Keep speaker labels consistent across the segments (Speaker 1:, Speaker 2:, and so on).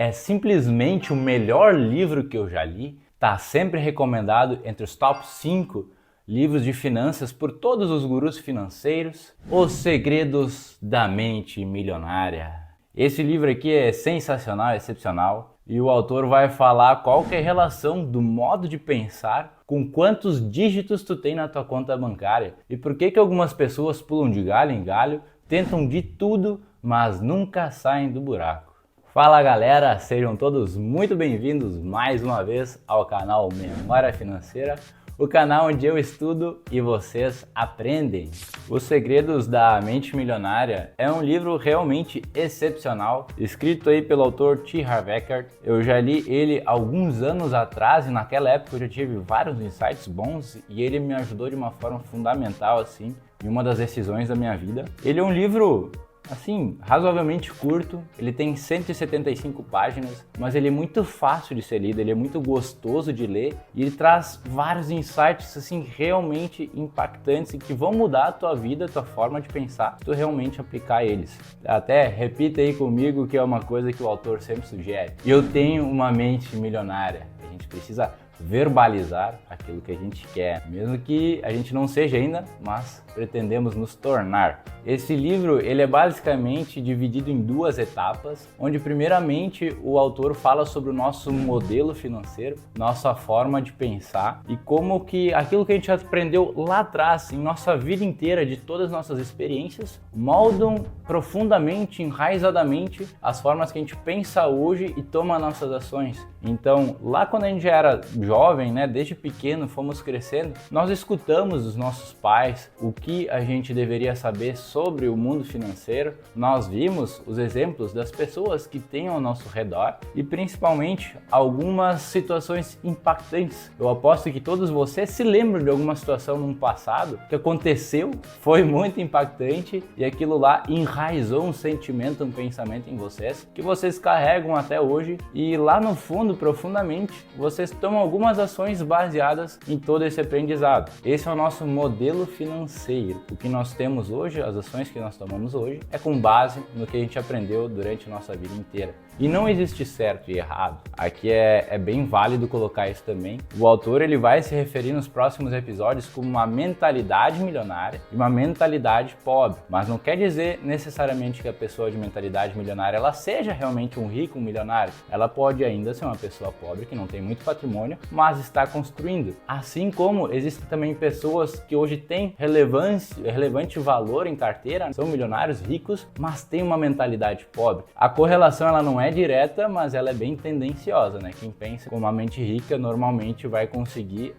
Speaker 1: É simplesmente o melhor livro que eu já li. Está sempre recomendado entre os top 5 livros de finanças por todos os gurus financeiros. Os Segredos da Mente Milionária. Esse livro aqui é sensacional, excepcional. E o autor vai falar qual que é a relação do modo de pensar com quantos dígitos tu tem na tua conta bancária. E por que algumas pessoas pulam de galho em galho, tentam de tudo, mas nunca saem do buraco. Fala galera, sejam todos muito bem-vindos mais uma vez ao canal Memória Financeira, o canal onde eu estudo e vocês aprendem. Os Segredos da Mente Milionária é um livro realmente excepcional, escrito aí pelo autor T. Harv Eker. Eu já li ele alguns anos atrás e naquela época eu já tive vários insights bons e ele me ajudou de uma forma fundamental assim em uma das decisões da minha vida. Ele é um livro assim, razoavelmente curto, ele tem 175 páginas, mas ele é muito fácil de ser lido, ele é muito gostoso de ler e ele traz vários insights assim realmente impactantes e que vão mudar a tua vida, a tua forma de pensar, se tu realmente aplicar eles. Até repita aí comigo que é uma coisa que o autor sempre sugere. Eu tenho uma mente milionária. A gente precisa verbalizar aquilo que a gente quer, mesmo que a gente não seja ainda, mas pretendemos nos tornar. Esse livro ele é basicamente dividido em duas etapas, onde primeiramente o autor fala sobre o nosso modelo financeiro, nossa forma de pensar e como que aquilo que a gente aprendeu lá atrás, em nossa vida inteira, de todas as nossas experiências, moldam profundamente, enraizadamente as formas que a gente pensa hoje e toma nossas ações. Então, lá quando a gente já era jovem, né, desde pequeno fomos crescendo, nós escutamos dos nossos pais o que a gente deveria saber sobre o mundo financeiro, nós vimos os exemplos das pessoas que têm ao nosso redor e principalmente algumas situações impactantes. Eu aposto que todos vocês se lembram de alguma situação no passado que aconteceu, foi muito impactante e aquilo lá enraizou um sentimento, um pensamento em vocês que vocês carregam até hoje e lá no fundo, profundamente, vocês tomam algumas ações baseadas em todo esse aprendizado. Esse é o nosso modelo financeiro. O que nós temos hoje, as ações que nós tomamos hoje, é com base no que a gente aprendeu durante a nossa vida inteira. E não existe certo e errado. Aqui é bem válido colocar isso também. O autor ele vai se referir nos próximos episódios como uma mentalidade milionária e uma mentalidade pobre. Mas não quer dizer necessariamente que a pessoa de mentalidade milionária ela seja realmente um rico, um milionário. Ela pode ainda ser uma pessoa pobre que não tem muito patrimônio, mas está construindo. Assim como existem também pessoas que hoje têm relevante valor em carteira, são milionários, ricos, mas têm uma mentalidade pobre. A correlação ela não é direta, mas ela é bem tendenciosa, né? Quem pensa com uma mente rica normalmente vai conseguir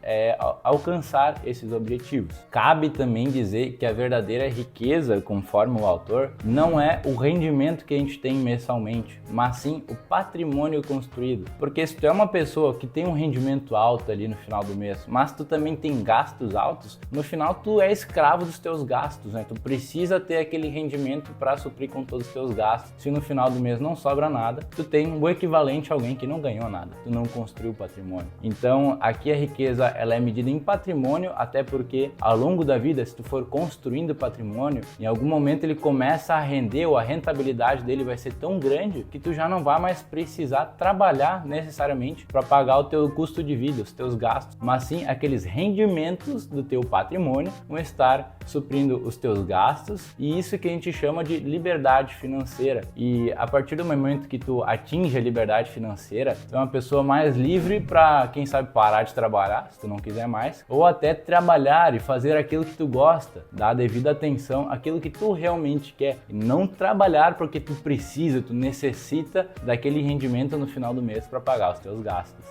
Speaker 1: alcançar esses objetivos. Cabe também dizer que a verdadeira riqueza, conforme o autor, não é o rendimento que a gente tem mensalmente, mas sim o patrimônio construído. Porque se tu é uma pessoa que tem um rendimento alto ali no final do mês, mas tu também tem gastos altos, no final tu é escravo dos teus gastos, né? Tu precisa ter aquele rendimento para suprir com todos os teus gastos. Se no final do mês não sobra nada, tu tem o equivalente a alguém que não ganhou nada, tu não construiu patrimônio. Então aqui a riqueza ela é medida em patrimônio, até porque ao longo da vida, se tu for construindo patrimônio, em algum momento ele começa a render ou a rentabilidade dele vai ser tão grande que tu já não vai mais precisar trabalhar necessariamente para pagar o teu custo de vida, os teus gastos, mas sim aqueles rendimentos do teu patrimônio vão estar suprindo os teus gastos e isso que a gente chama de liberdade financeira. E a partir do momento que tu atinge a liberdade financeira, tu é uma pessoa mais livre para, quem sabe, parar de trabalhar, se tu não quiser mais, ou até trabalhar e fazer aquilo que tu gosta, dar a devida atenção àquilo que tu realmente quer, e não trabalhar porque tu precisa, tu necessita daquele rendimento no final do mês para pagar os teus gastos.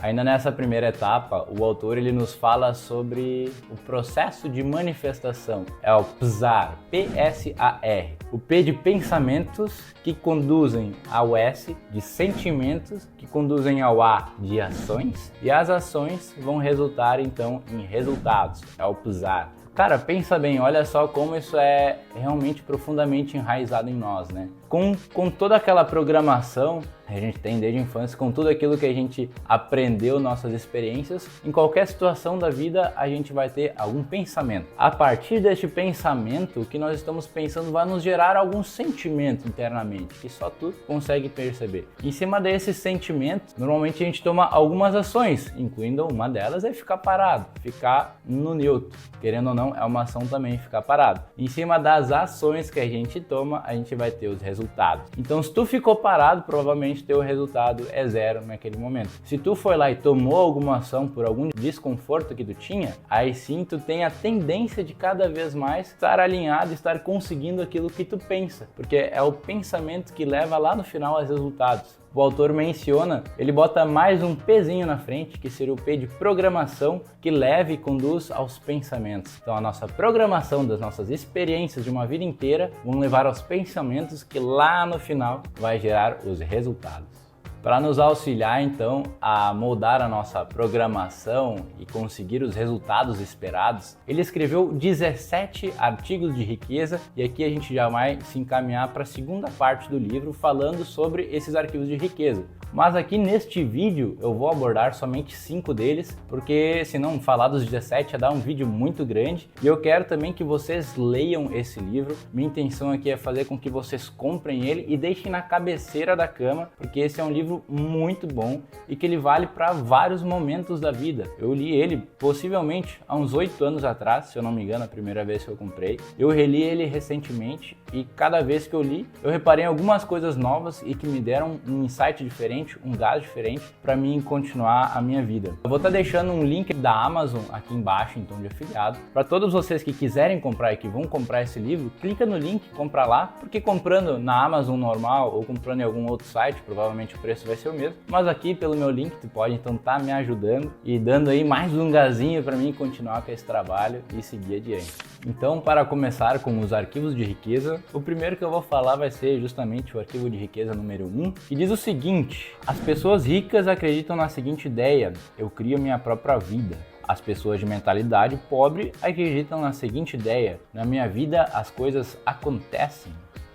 Speaker 1: Ainda nessa primeira etapa, o autor ele nos fala sobre o processo de manifestação. É o PSAR, P-S-A-R. O P de pensamentos que conduzem ao S de sentimentos que conduzem ao A de ações e as ações vão resultar então em resultados. É o PSAR. Cara, pensa bem, olha só como isso é realmente profundamente enraizado em nós, né? com toda aquela programação que a gente tem desde a infância, com tudo aquilo que a gente aprendeu, nossas experiências, em qualquer situação da vida a gente vai ter algum pensamento. A partir deste pensamento, o que nós estamos pensando vai nos gerar algum sentimento internamente, que só tu consegue perceber. Em cima desse sentimento, normalmente a gente toma algumas ações, incluindo uma delas é ficar parado, ficar no neutro. Querendo ou não, é uma ação também ficar parado. Em cima das ações que a gente toma, a gente vai ter os resultados. Então, se tu ficou parado, provavelmente teu resultado é zero naquele momento. Se tu foi lá e tomou alguma ação por algum desconforto que tu tinha, aí sim tu tem a tendência de cada vez mais estar alinhado, estar conseguindo aquilo que tu pensa, porque é o pensamento que leva lá no final aos resultados. O autor menciona, ele bota mais um Pzinho na frente, que seria o P de programação, que leva e conduz aos pensamentos. Então a nossa programação das nossas experiências de uma vida inteira vão levar aos pensamentos que lá no final vai gerar os resultados. Para nos auxiliar então a moldar a nossa programação e conseguir os resultados esperados, ele escreveu 17 artigos de riqueza e aqui a gente já vai se encaminhar para a segunda parte do livro falando sobre esses arquivos de riqueza. Mas aqui neste vídeo eu vou abordar somente 5 deles, porque se não falar dos 17 ia dar um vídeo muito grande e eu quero também que vocês leiam esse livro. Minha intenção aqui é fazer com que vocês comprem ele e deixem na cabeceira da cama, porque esse é um livro muito bom e que ele vale para vários momentos da vida. Eu li ele possivelmente há uns 8 anos atrás, se eu não me engano, a primeira vez que eu comprei. Eu reli ele recentemente e cada vez que eu li, eu reparei em algumas coisas novas e que me deram um insight diferente, um gás diferente para mim continuar a minha vida. Eu vou estar deixando um link da Amazon aqui embaixo, então de afiliado, para todos vocês que quiserem comprar e que vão comprar esse livro, clica no link, compra lá, porque comprando na Amazon normal ou comprando em algum outro site, provavelmente o preço vai ser o mesmo, mas aqui pelo meu link tu pode então estar me ajudando e dando aí mais um gazinho para mim continuar com esse trabalho e seguir adiante. Então, para começar com os arquivos de riqueza, o primeiro que eu vou falar vai ser justamente o arquivo de riqueza número 1, que diz o seguinte: as pessoas ricas acreditam na seguinte ideia: eu crio minha própria vida. As pessoas de mentalidade pobre acreditam na seguinte ideia: na minha vida as coisas acontecem.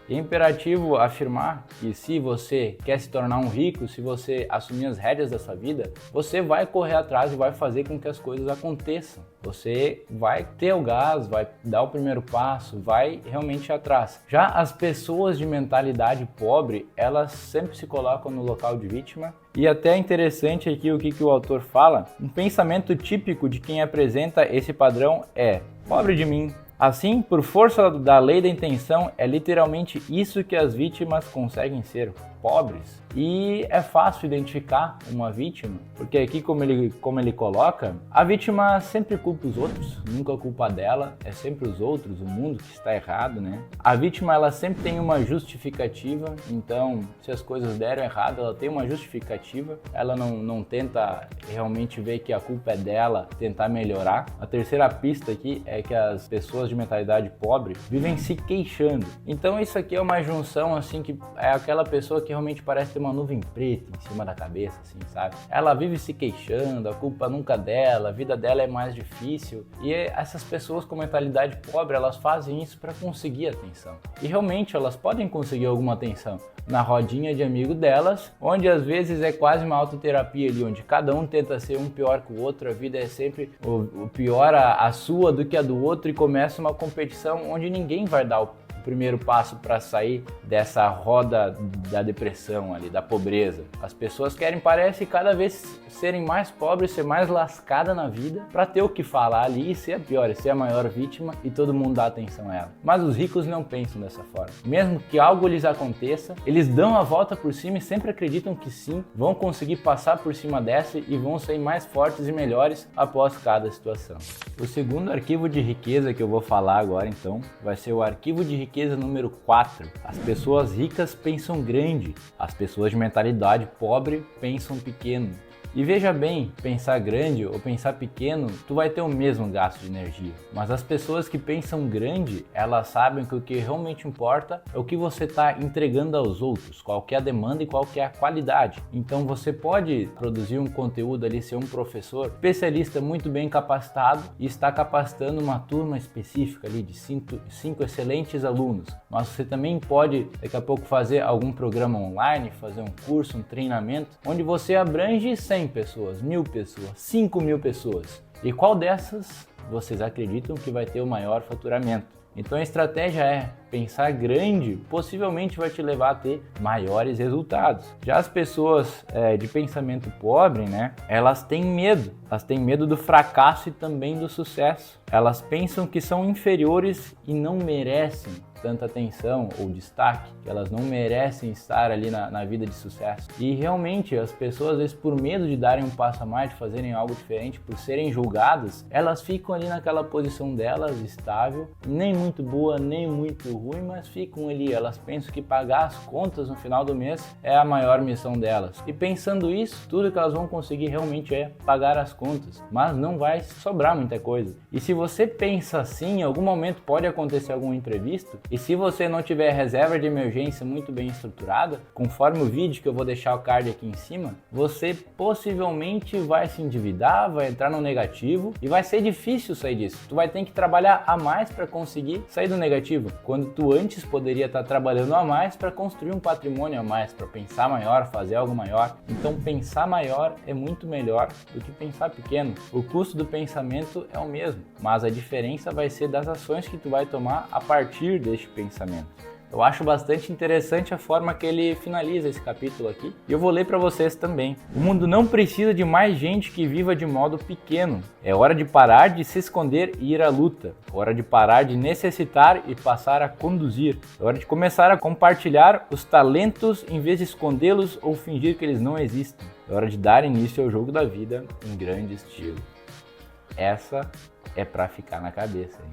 Speaker 1: É imperativo afirmar que se você quer se tornar um rico, se você assumir as rédeas da sua vida, você vai correr atrás e vai fazer com que as coisas aconteçam. Você vai ter o gás, vai dar o primeiro passo, vai realmente ir atrás. Já as pessoas de mentalidade pobre, elas sempre se colocam no local de vítima. E até interessante aqui o que o autor fala, um pensamento típico de quem apresenta esse padrão é: pobre de mim. Assim, por força da lei da intenção, é literalmente isso que as vítimas conseguem ser: pobres. E é fácil identificar uma vítima, porque aqui como ele coloca, a vítima sempre culpa os outros, nunca culpa dela, é sempre os outros, o mundo que está errado, né? A vítima ela sempre tem uma justificativa, então se as coisas deram errado, ela tem uma justificativa, ela não tenta realmente ver que a culpa é dela, tentar melhorar. A terceira pista aqui é que as pessoas de mentalidade pobre vivem se queixando. Então isso aqui é uma junção assim que é aquela pessoa que realmente parece ter uma nuvem preta em cima da cabeça, assim, sabe? Ela vive se queixando, a culpa nunca é dela, a vida dela é mais difícil. E essas pessoas com mentalidade pobre, elas fazem isso para conseguir atenção. E realmente elas podem conseguir alguma atenção na rodinha de amigo delas, onde às vezes é quase uma autoterapia ali, onde cada um tenta ser um pior que o outro, a vida é sempre o pior a sua do que a do outro e começa uma competição onde ninguém vai dar o primeiro passo para sair dessa roda da depressão ali, da pobreza. As pessoas querem, parece, cada vez serem mais pobres, ser mais lascada na vida para ter o que falar ali e ser a pior, ser a maior vítima e todo mundo dá atenção a ela. Mas os ricos não pensam dessa forma. Mesmo que algo lhes aconteça, eles dão a volta por cima e sempre acreditam que sim, vão conseguir passar por cima dessa e vão sair mais fortes e melhores após cada situação. O segundo arquivo de riqueza que eu vou falar agora então vai ser o arquivo de riqueza número 4. As pessoas ricas pensam grande, as pessoas de mentalidade pobre pensam pequeno. E veja bem, pensar grande ou pensar pequeno, tu vai ter o mesmo gasto de energia. Mas as pessoas que pensam grande, elas sabem que o que realmente importa é o que você está entregando aos outros, qual que é a demanda e qual que é a qualidade. Então você pode produzir um conteúdo ali, ser um professor especialista muito bem capacitado e está capacitando uma turma específica ali de cinco excelentes alunos. Mas você também pode daqui a pouco fazer algum programa online, fazer um curso, um treinamento, onde você abrange 100 pessoas, 1000 pessoas, 5000 pessoas. E qual dessas vocês acreditam que vai ter o maior faturamento? Então a estratégia é pensar grande, possivelmente vai te levar a ter maiores resultados. Já as pessoas de pensamento pobre, né, elas têm medo do fracasso e também do sucesso. Elas pensam que são inferiores e não merecem tanta atenção ou destaque, que elas não merecem estar ali na vida de sucesso. E realmente as pessoas, às vezes, por medo de darem um passo a mais, de fazerem algo diferente, por serem julgadas, elas ficam ali naquela posição delas, estável, nem muito boa, nem muito ruim, mas ficam ali. Elas pensam que pagar as contas no final do mês é a maior missão delas. E pensando isso, tudo que elas vão conseguir realmente é pagar as contas, mas não vai sobrar muita coisa. E se você pensa assim, em algum momento pode acontecer algum imprevisto, e se você não tiver reserva de emergência muito bem estruturada, conforme o vídeo que eu vou deixar o card aqui em cima, você possivelmente vai se endividar, vai entrar no negativo e vai ser difícil sair disso. Tu vai ter que trabalhar a mais para conseguir sair do negativo, quando tu antes poderia estar trabalhando a mais para construir um patrimônio a mais, para pensar maior, fazer algo maior. Então pensar maior é muito melhor do que pensar pequeno. O custo do pensamento é o mesmo, mas a diferença vai ser das ações que tu vai tomar a partir deste pensamento. Eu acho bastante interessante a forma que ele finaliza esse capítulo aqui e eu vou ler para vocês também. O mundo não precisa de mais gente que viva de modo pequeno. É hora de parar de se esconder e ir à luta. É hora de parar de necessitar e passar a conduzir. É hora de começar a compartilhar os talentos em vez de escondê-los ou fingir que eles não existem. É hora de dar início ao jogo da vida em grande estilo. Essa é para ficar na cabeça, hein?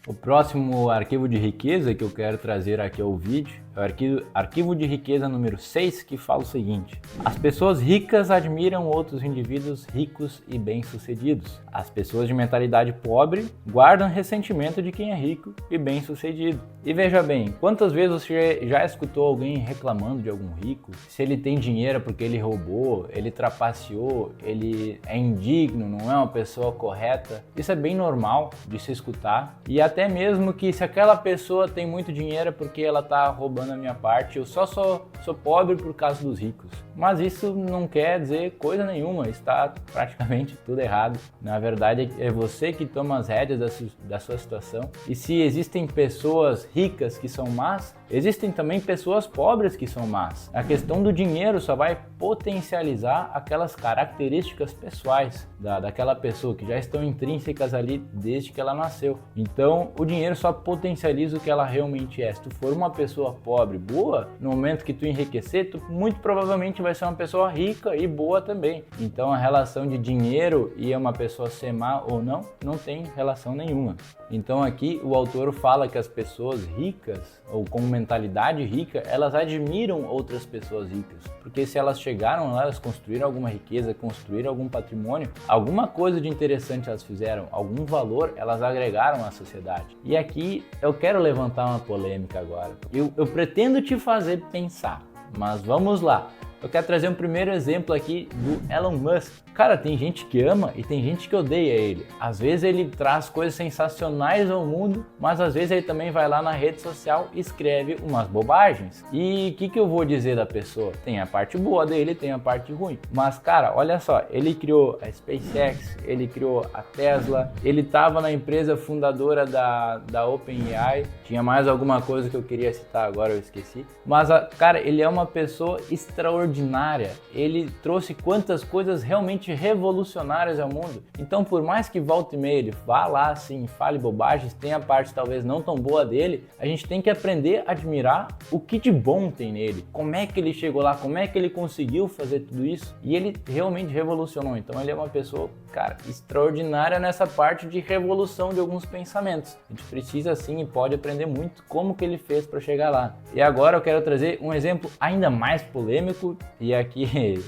Speaker 1: O próximo arquivo de riqueza que eu quero trazer aqui ao vídeo é o arquivo de riqueza número 6, que fala o seguinte: as pessoas ricas admiram outros indivíduos ricos e bem-sucedidos. As pessoas de mentalidade pobre guardam ressentimento de quem é rico e bem-sucedido. E veja bem, quantas vezes você já escutou alguém reclamando de algum rico? Se ele tem dinheiro porque ele roubou, ele trapaceou, ele é indigno, não é uma pessoa correta. Isso é bem normal de se escutar. E até mesmo que se aquela pessoa tem muito dinheiro é porque ela está roubando a minha parte, eu só sou pobre por causa dos ricos. Mas isso não quer dizer coisa nenhuma, está praticamente tudo errado. Na verdade é você que toma as rédeas da sua situação. E se existem pessoas ricas que são más, existem também pessoas pobres que são más. A questão do dinheiro só vai potencializar aquelas características pessoais daquela pessoa que já estão intrínsecas ali desde que ela nasceu. Então o dinheiro só potencializa o que ela realmente é. Se tu for uma pessoa pobre, boa, no momento que tu enriquecer, tu muito provavelmente vai ser uma pessoa rica e boa também. Então a relação de dinheiro e uma pessoa ser má ou não tem relação nenhuma. Então aqui o autor fala que as pessoas ricas, ou com mentalidade rica, elas admiram outras pessoas ricas, porque se elas chegaram lá, elas construíram alguma riqueza, construíram algum patrimônio, alguma coisa de interessante elas fizeram, algum valor elas agregaram à sociedade. E aqui eu quero levantar uma polêmica agora. Eu pretendo te fazer pensar, mas vamos lá. Eu quero trazer um primeiro exemplo aqui do Elon Musk. Cara, tem gente que ama e tem gente que odeia ele. Às vezes ele traz coisas sensacionais ao mundo, mas às vezes ele também vai lá na rede social e escreve umas bobagens. E o que eu vou dizer da pessoa? Tem a parte boa dele, tem a parte ruim. Mas cara, olha só, ele criou a SpaceX, ele criou a Tesla, ele estava na empresa fundadora da OpenAI. Tinha mais alguma coisa que eu queria citar agora, eu esqueci. Mas cara, ele é uma pessoa extraordinária. Ele trouxe quantas coisas realmente realmente revolucionários ao mundo. Então, por mais que volta e meia ele vá lá assim, fale bobagens, tenha a parte talvez não tão boa dele, a gente tem que aprender a admirar o que de bom tem nele, como é que ele chegou lá, como é que ele conseguiu fazer tudo isso, e ele realmente revolucionou. Então ele é uma pessoa, cara, extraordinária nessa parte de revolução de alguns pensamentos. A gente precisa sim e pode aprender muito como que ele fez para chegar lá. E agora eu quero trazer um exemplo ainda mais polêmico, e aqui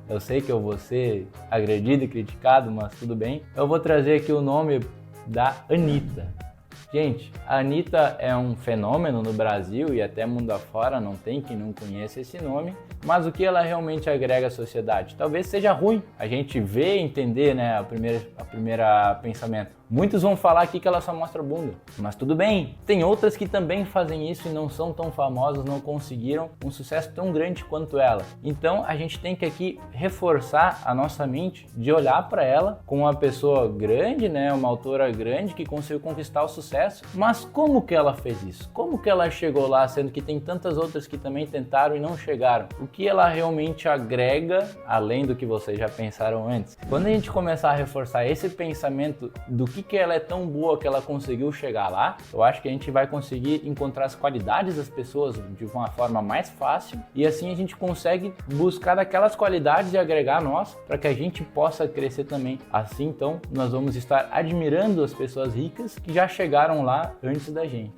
Speaker 1: eu sei que eu vou ser agredido e criticado, mas tudo bem. Eu vou trazer aqui o nome da Anitta. Gente, a Anitta é um fenômeno no Brasil e até mundo afora, não tem quem não conheça esse nome, mas o que ela realmente agrega à sociedade? Talvez seja ruim a gente ver e entender, né, a primeira pensamento. Muitos vão falar aqui que ela só mostra bunda, mas tudo bem. Tem outras que também fazem isso e não são tão famosas, não conseguiram um sucesso tão grande quanto ela. Então a gente tem que aqui reforçar a nossa mente de olhar para ela como uma pessoa grande, né, uma autora grande que conseguiu conquistar o sucesso. Mas como que ela fez isso? Como que ela chegou lá, sendo que tem tantas outras que também tentaram e não chegaram? O que ela realmente agrega, além do que vocês já pensaram antes? Quando a gente começar a reforçar esse pensamento do que ela é tão boa que ela conseguiu chegar lá, eu acho que a gente vai conseguir encontrar as qualidades das pessoas de uma forma mais fácil e assim a gente consegue buscar daquelas qualidades e agregar a nós para que a gente possa crescer também. Assim, então, nós vamos estar admirando as pessoas ricas que já chegaram lá antes da gente.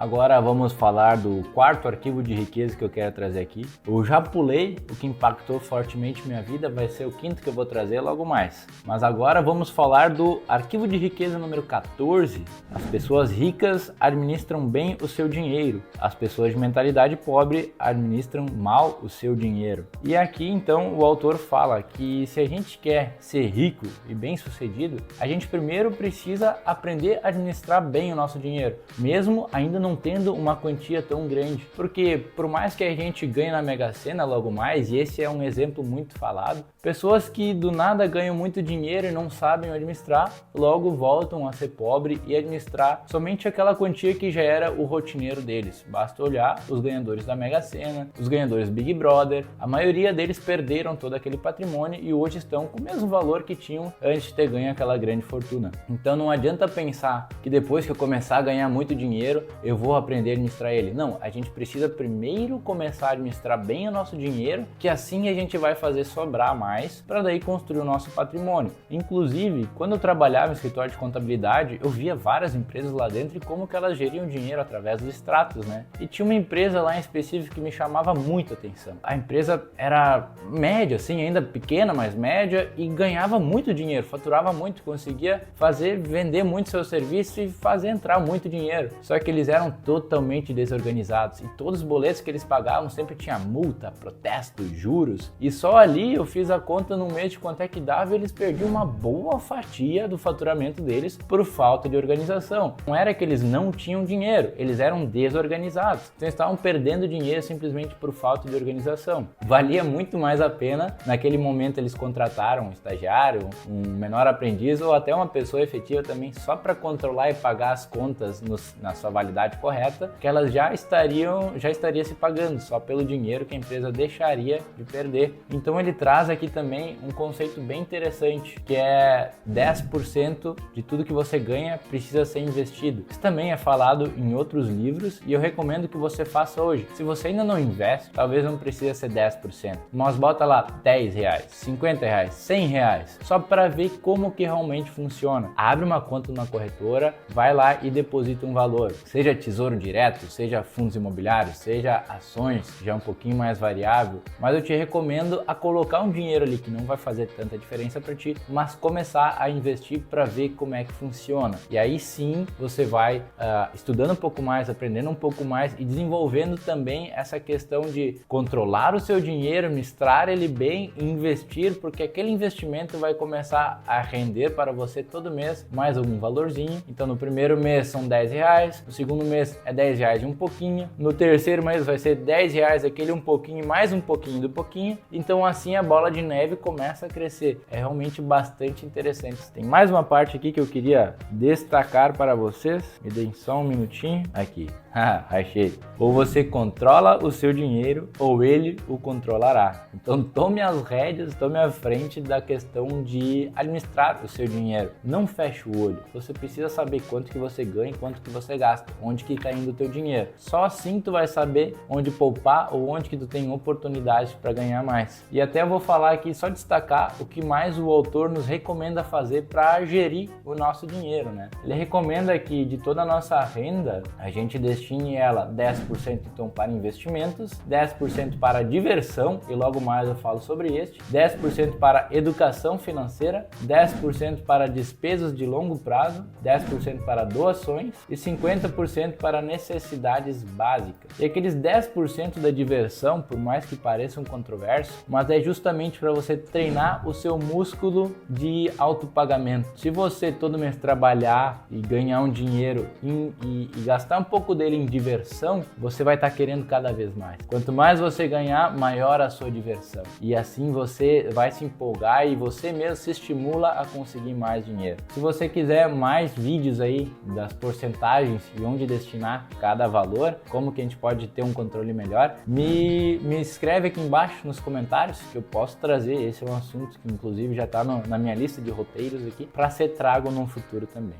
Speaker 1: Agora vamos falar do quarto arquivo de riqueza que eu quero trazer aqui. Eu já pulei o que impactou fortemente minha vida, vai ser o quinto que eu vou trazer logo mais. Mas agora vamos falar do arquivo de riqueza número 14. As pessoas ricas administram bem o seu dinheiro. As pessoas de mentalidade pobre administram mal o seu dinheiro. E aqui então o autor fala que se a gente quer ser rico e bem sucedido, a gente primeiro precisa aprender a administrar bem o nosso dinheiro, mesmo ainda não tendo uma quantia tão grande, porque por mais que a gente ganhe na Mega Sena logo mais, e esse é um exemplo muito falado, pessoas que do nada ganham muito dinheiro e não sabem administrar, logo voltam a ser pobre e administrar somente aquela quantia que já era o rotineiro deles. Basta olhar os ganhadores da Mega Sena, os ganhadores Big Brother, a maioria deles perderam todo aquele patrimônio e hoje estão com o mesmo valor que tinham antes de ter ganho aquela grande fortuna. Então não adianta pensar que depois que eu começar a ganhar muito dinheiro, eu vou aprender a administrar ele. Não, a gente precisa primeiro começar a administrar bem o nosso dinheiro, que assim a gente vai fazer sobrar mais para daí construir o nosso patrimônio. Inclusive, quando eu trabalhava em escritório de contabilidade, eu via várias empresas lá dentro e como que elas geriam dinheiro através dos extratos, né? E tinha uma empresa lá em específico que me chamava muito a atenção. A empresa era média, assim, ainda pequena, mas média, e ganhava muito dinheiro, faturava muito, conseguia vender muito seu serviço e fazer entrar muito dinheiro. Só que eles eram totalmente desorganizados e todos os boletos que eles pagavam sempre tinha multa, protesto, juros, e só ali eu fiz a conta no mês de quanto é que dava e eles perdiam uma boa fatia do faturamento deles por falta de organização. Não era que eles não tinham dinheiro, eles eram desorganizados, então estavam perdendo dinheiro simplesmente por falta de organização. Valia muito mais a pena, naquele momento eles contrataram um estagiário, um menor aprendiz ou até uma pessoa efetiva também só para controlar e pagar as contas na sua validade correta, que elas já estaria se pagando só pelo dinheiro que a empresa deixaria de perder. Então ele traz aqui também um conceito bem interessante, que é 10% de tudo que você ganha precisa ser investido. Isso também é falado em outros livros e eu recomendo que você faça hoje. Se você ainda não investe, talvez não precisa ser 10%, mas bota lá R$10, R$50, R$100, só para ver como que realmente funciona. Abre uma conta numa corretora, vai lá e deposita um valor, seja tesouro direto, seja fundos imobiliários, seja ações, já é um pouquinho mais variável, mas eu te recomendo a colocar um dinheiro ali que não vai fazer tanta diferença para ti, mas começar a investir para ver como é que funciona. E aí sim você vai estudando um pouco mais, aprendendo um pouco mais e desenvolvendo também essa questão de controlar o seu dinheiro, administrar ele bem e investir, porque aquele investimento vai começar a render para você todo mês mais algum valorzinho. Então no primeiro mês são R$10, no segundo mês é R$10 e um pouquinho, no terceiro mês vai ser R$10, aquele um pouquinho, mais um pouquinho do pouquinho, então assim a bola de neve começa a crescer. É realmente bastante interessante. Tem mais uma parte aqui que eu queria destacar para vocês, me deem só um minutinho, aqui. Achei. Ou você controla o seu dinheiro ou ele o controlará. Então tome as rédeas, tome a frente da questão de administrar o seu dinheiro. Não feche o olho. Você precisa saber quanto que você ganha e quanto que você gasta, onde que está indo o teu dinheiro. Só assim tu vai saber onde poupar ou onde que tu tem oportunidade para ganhar mais. E até eu vou falar aqui, só destacar o que mais o autor nos recomenda fazer para gerir o nosso dinheiro, né? Ele recomenda que de toda a nossa renda, a gente destine ela 10% então para investimentos, 10% para diversão, e logo mais eu falo sobre este, 10% para educação financeira, 10% para despesas de longo prazo, 10% para doações e 50% para necessidades básicas. E aqueles 10% da diversão, por mais que pareçam controversos, mas é justamente para você treinar o seu músculo de autopagamento. Se você todo mês trabalhar e ganhar um dinheiro e gastar um pouco dele em diversão, você vai estar querendo cada vez mais. Quanto mais você ganhar, maior a sua diversão. E assim você vai se empolgar e você mesmo se estimula a conseguir mais dinheiro. Se você quiser mais vídeos aí das porcentagens e onde destinar cada valor, como que a gente pode ter um controle melhor, me escreve aqui embaixo nos comentários que eu posso trazer. Esse é um assunto que inclusive já está na minha lista de roteiros aqui para ser trago no futuro também.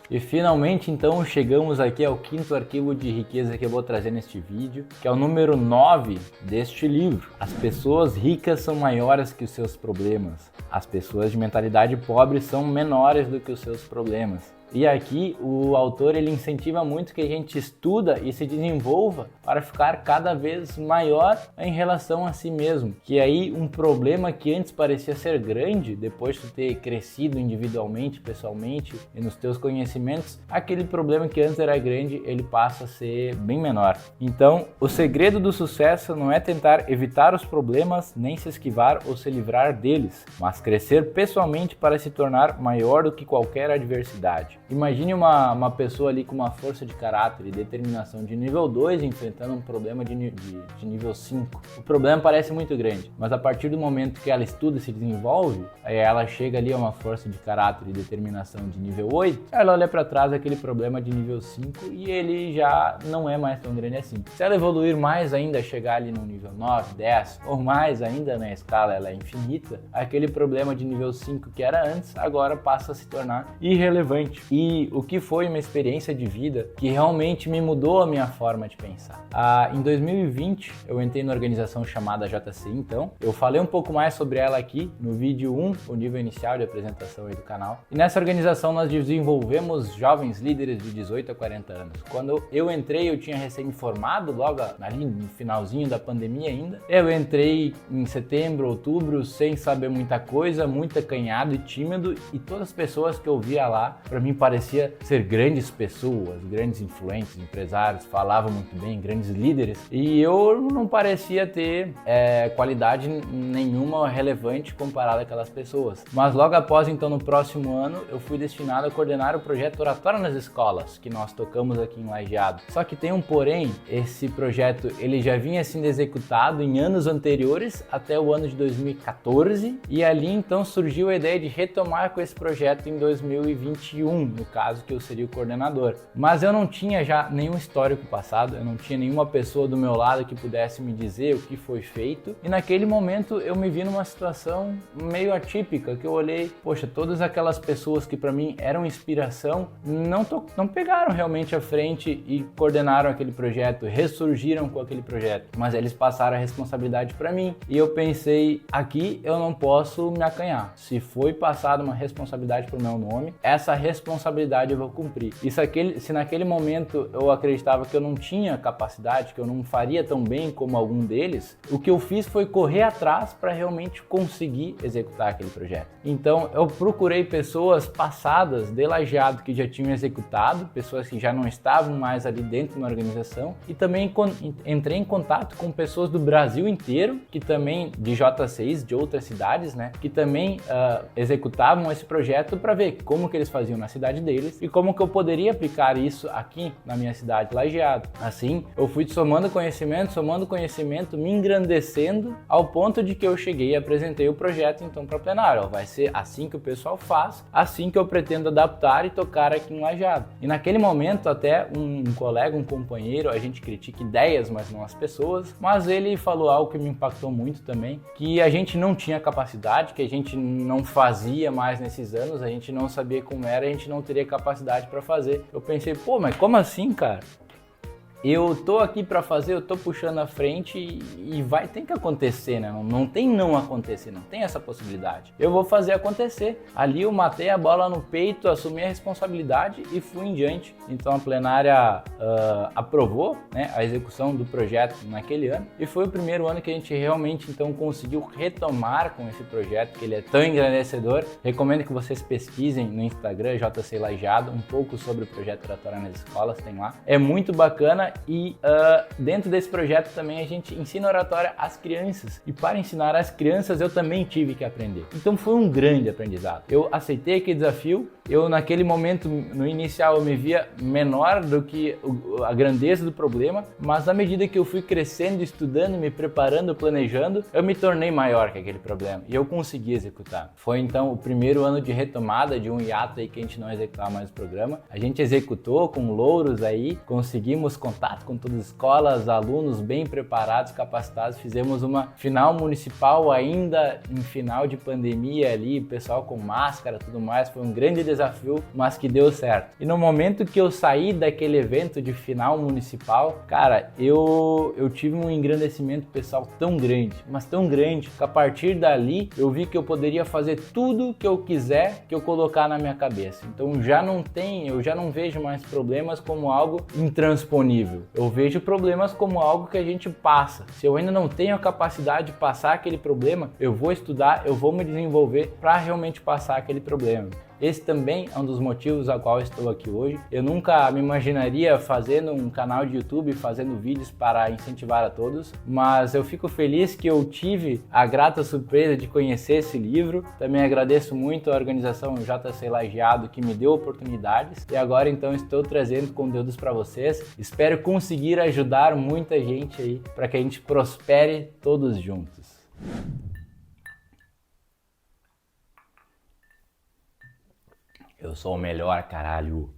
Speaker 1: E finalmente então chegamos aqui ao quinto arquivo de riqueza que eu vou trazer neste vídeo, que é o número 9 deste livro. As pessoas ricas são maiores que os seus problemas. As pessoas de mentalidade pobre são menores do que os seus problemas. E aqui o autor ele incentiva muito que a gente estuda e se desenvolva para ficar cada vez maior em relação a si mesmo. Que aí um problema que antes parecia ser grande, depois de ter crescido individualmente, pessoalmente e nos teus conhecimentos, aquele problema que antes era grande, ele passa a ser bem menor. Então, o segredo do sucesso não é tentar evitar os problemas, nem se esquivar ou se livrar deles, mas crescer pessoalmente para se tornar maior do que qualquer adversidade. Imagine uma pessoa ali com uma força de caráter e determinação de nível 2 enfrentando um problema de nível 5. O problema parece muito grande, mas a partir do momento que ela estuda e se desenvolve, aí ela chega ali a uma força de caráter e determinação de nível 8, ela olha para trás aquele problema de nível 5 e ele já não é mais tão grande assim. Se ela evoluir mais ainda, chegar ali no nível 9, 10 ou mais ainda na escala, ela é infinita, aquele problema de nível 5 que era antes, agora passa a se tornar irrelevante. E o que foi uma experiência de vida que realmente me mudou a minha forma de pensar. Em 2020, eu entrei na organização chamada JC, então. Eu falei um pouco mais sobre ela aqui no vídeo 1, o nível inicial de apresentação aí do canal. E nessa organização nós desenvolvemos jovens líderes de 18 a 40 anos. Quando eu entrei, eu tinha recém-formado, logo ali no finalzinho da pandemia ainda. Eu entrei em setembro, outubro, sem saber muita coisa, muito acanhado e tímido, e todas as pessoas que eu via lá, para mim parecia ser grandes pessoas, grandes influentes, empresários, falavam muito bem, grandes líderes, e eu não parecia ter qualidade nenhuma relevante comparada àquelas pessoas. Mas logo após, então, no próximo ano, eu fui destinado a coordenar o projeto Oratória nas Escolas, que nós tocamos aqui em Lajeado. Só que tem um porém, esse projeto ele já vinha sendo executado em anos anteriores, até o ano de 2014, e ali então surgiu a ideia de retomar com esse projeto em 2021, no caso que eu seria o coordenador. Mas eu não tinha já nenhum histórico passado, eu não tinha nenhuma pessoa do meu lado que pudesse me dizer o que foi feito, e naquele momento eu me vi numa situação meio atípica, que eu olhei, poxa, todas aquelas pessoas que para mim eram inspiração, não pegaram realmente à frente e coordenaram aquele projeto, ressurgiram com aquele projeto, mas eles passaram a responsabilidade para mim, e eu pensei, aqui eu não posso me acanhar, se foi passada uma responsabilidade pro meu nome, essa responsabilidade eu vou cumprir. Se naquele momento eu acreditava que eu não tinha capacidade, que eu não faria tão bem como algum deles, o que eu fiz foi correr atrás para realmente conseguir executar aquele projeto. Então eu procurei pessoas passadas de Lajeado que já tinham executado, pessoas que já não estavam mais ali dentro da organização, e também entrei em contato com pessoas do Brasil inteiro, que também de J6, de outras cidades, né, que também executavam esse projeto, para ver como que eles faziam na cidade cidade deles e como que eu poderia aplicar isso aqui na minha cidade, Lajeado. Assim, eu fui somando conhecimento, me engrandecendo ao ponto de que eu cheguei e apresentei o projeto então para plenário. Vai ser assim que o pessoal faz, assim que eu pretendo adaptar e tocar aqui em Lajeado. E naquele momento até um colega, um companheiro, a gente critica ideias, mas não as pessoas, mas ele falou algo que me impactou muito também, que a gente não tinha capacidade, que a gente não fazia mais nesses anos, a gente não sabia como era, a gente não teria capacidade para fazer. Eu pensei, pô, mas como assim, cara? Eu tô aqui para fazer, eu tô puxando a frente e vai ter que acontecer, né? Não tem não acontecer, não tem essa possibilidade. Eu vou fazer acontecer. Ali eu matei a bola no peito, assumi a responsabilidade e fui em diante. Então a plenária aprovou, né, a execução do projeto naquele ano e foi o primeiro ano que a gente realmente então conseguiu retomar com esse projeto, que ele é tão engrandecedor. Recomendo que vocês pesquisem no Instagram JC Lajeado um pouco sobre o projeto Oratória nas escolas, tem lá. É muito bacana. E dentro desse projeto também a gente ensina oratória às crianças. E para ensinar às crianças eu também tive que aprender. Então foi um grande aprendizado. Eu aceitei aquele desafio. Eu naquele momento, no inicial, eu me via menor do que a grandeza do problema. Mas na medida que eu fui crescendo, estudando, me preparando, planejando, eu me tornei maior que aquele problema. E eu consegui executar. Foi então o primeiro ano de retomada de um hiato aí que a gente não executava mais o programa. A gente executou com louros aí, conseguimos contato com todas as escolas, alunos bem preparados, capacitados. Fizemos uma final municipal ainda em final de pandemia ali, pessoal com máscara, tudo mais. Foi um grande desafio, mas que deu certo. E no momento que eu saí daquele evento de final municipal, cara, eu tive um engrandecimento pessoal tão grande, mas tão grande, que a partir dali eu vi que eu poderia fazer tudo que eu quiser que eu colocar na minha cabeça. Então eu já não vejo mais problemas como algo intransponível. Eu vejo problemas como algo que a gente passa. Se eu ainda não tenho a capacidade de passar aquele problema, eu vou estudar, eu vou me desenvolver para realmente passar aquele problema. Esse também é um dos motivos ao qual estou aqui hoje. Eu nunca me imaginaria fazendo um canal de YouTube, fazendo vídeos para incentivar a todos, mas eu fico feliz que eu tive a grata surpresa de conhecer esse livro. Também agradeço muito a organização JC Lajeado que me deu oportunidades e agora então estou trazendo conteúdos para vocês. Espero conseguir ajudar muita gente aí para que a gente prospere todos juntos. Eu sou o melhor, caralho.